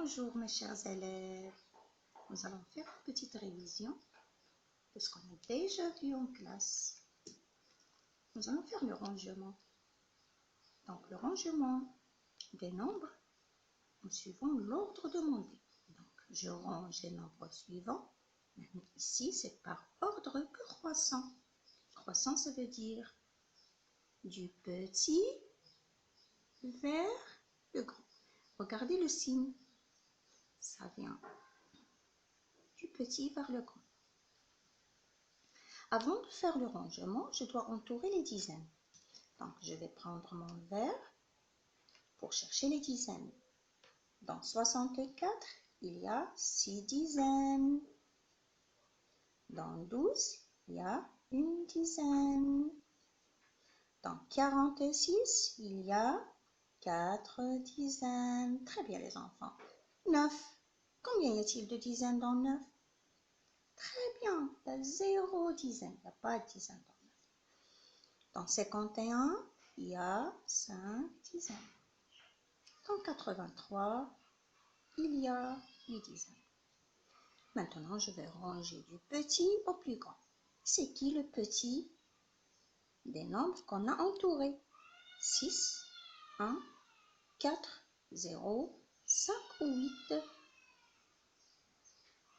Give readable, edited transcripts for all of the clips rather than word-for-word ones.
Bonjour mes chers élèves, nous allons faire une petite révision de ce qu'on a déjà vu en classe. Nous allons faire le rangement. Donc le rangement des nombres en suivant l'ordre demandé. Donc je range les nombres suivants. Maintenant, ici c'est par ordre croissant. Croissant ça veut dire du petit vers le grand. Regardez le signe. Ça vient du petit vers le grand. Avant de faire le rangement, je dois entourer les dizaines. Donc, je vais prendre mon verre pour chercher les dizaines. Dans 64, il y a 6 dizaines. Dans 12, il y a une dizaine. Dans 46, il y a 4 dizaines. Très bien les enfants. 9. Combien y a-t-il de dizaines dans 9? Très bien, il y a 0 dizaine, il n'y a pas de dizaine dans 9. Dans 51, il y a 5 dizaines. Dans 83, il y a 8 dizaines. Maintenant, je vais ranger du petit au plus grand. C'est qui le petit des nombres qu'on a entourés? 6, 1, 4, 0, 5 ou 8.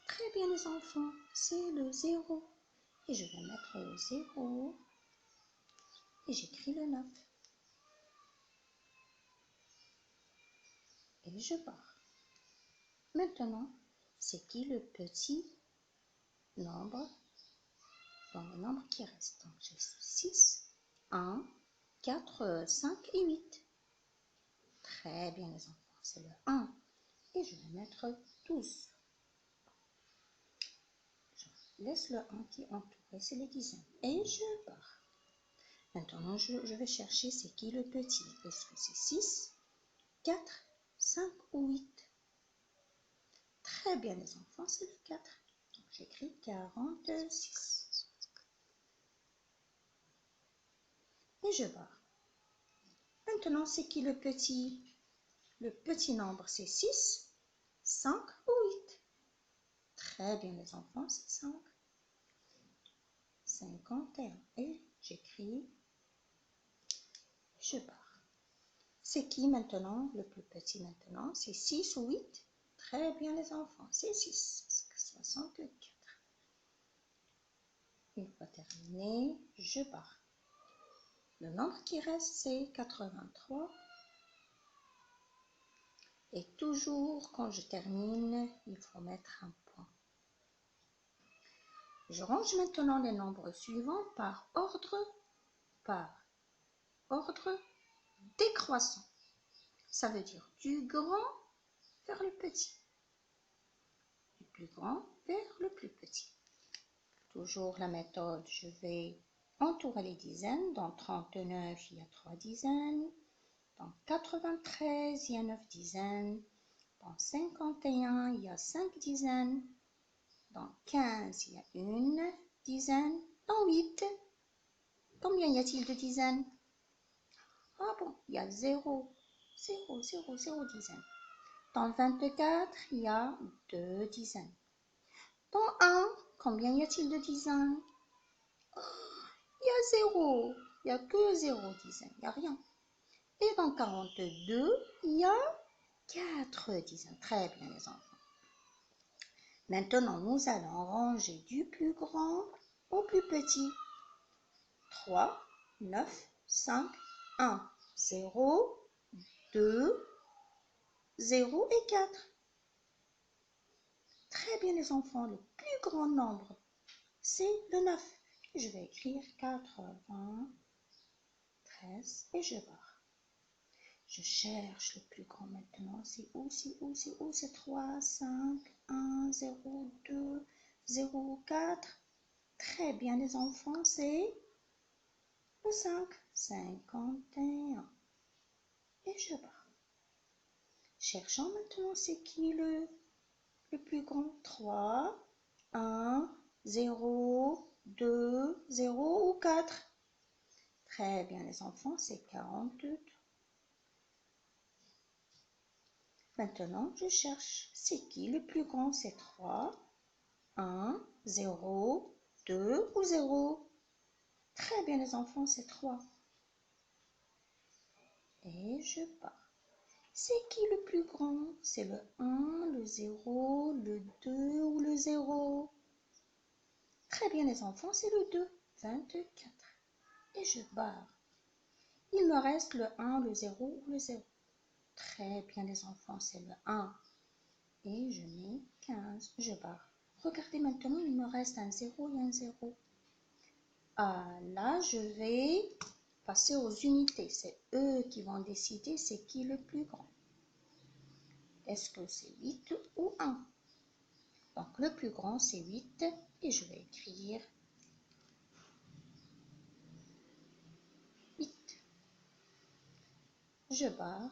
Très bien les enfants, c'est le 0. Et je vais mettre le 0 et j'écris le 9. Et je pars. Maintenant, c'est qui le petit nombre dans le nombre qui reste? Donc, j'ai 6, 1, 4, 5 et 8. Très bien les enfants, c'est le 1. Et je vais mettre 12. Je laisse le 1 qui est entouré, c'est les dizaines. Et je pars. Maintenant, je vais chercher c'est qui le petit. Est-ce que c'est 6, 4, 5 ou 8? Très bien les enfants, c'est le 4. Donc, j'écris 46. Et je pars. Maintenant, c'est qui le petit? Le petit nombre, c'est 6, 5 ou 8. Très bien les enfants, c'est 5. 51. Et j'écris, je pars. C'est qui maintenant? Le plus petit maintenant, c'est 6 ou 8. Très bien les enfants, c'est 6. 64. Une fois terminé, je pars. Le nombre qui reste, c'est 83. Et toujours, quand je termine, il faut mettre un point. Je range maintenant les nombres suivants par ordre décroissant. Ça veut dire du grand vers le petit. Du plus grand vers le plus petit. Toujours la méthode, je vais entourer les dizaines. Dans 39, il y a 3 dizaines. Dans 93, il y a 9 dizaines. Dans 51, il y a 5 dizaines. Dans 15, il y a une dizaine. Dans 8, combien y a-t-il de dizaines? Ah bon, il y a 0, 0, 0, 0 dizaines. Dans 24, il y a 2 dizaines. Dans 1, combien y a-t-il de dizaines? Il y a 0, il n'y a que 0 dizaines, il n'y a rien. Et dans 42, il y a 4 dizaines. Très bien les enfants. Maintenant, nous allons ranger du plus grand au plus petit. 3, 9, 5, 1, 0, 2, 0 et 4. Très bien les enfants, le plus grand nombre, c'est le 9. Je vais écrire 93 et je pars. Je cherche le plus grand maintenant. C'est où? C'est 3, 5, 1, 0, 2, 0, 4. Très bien les enfants, c'est le 5. 51. Et je pars. Cherchons maintenant c'est qui le plus grand? 3, 1, 0, 2, 0 ou 4. Très bien les enfants, c'est 42. Maintenant, je cherche. C'est qui le plus grand? C'est 3, 1, 0, 2 ou 0? Très bien les enfants, c'est 3. Et je pars. C'est qui le plus grand? C'est le 1, le 0, le 2 ou le 0? Très bien les enfants, c'est le 2. 24. Et je barre. Il me reste le 1, le 0 ou le 0. Très bien les enfants, c'est le 1. Et je mets 15. Je barre. Regardez maintenant, il me reste un 0 et un 0. Ah, là, je vais passer aux unités. C'est eux qui vont décider c'est qui le plus grand. Est-ce que c'est 8 ou 1? Donc, le plus grand, c'est 8. Et je vais écrire 8. Je barre.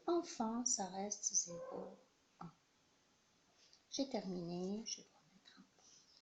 Enfin, ça reste 0, 1. J'ai terminé. Je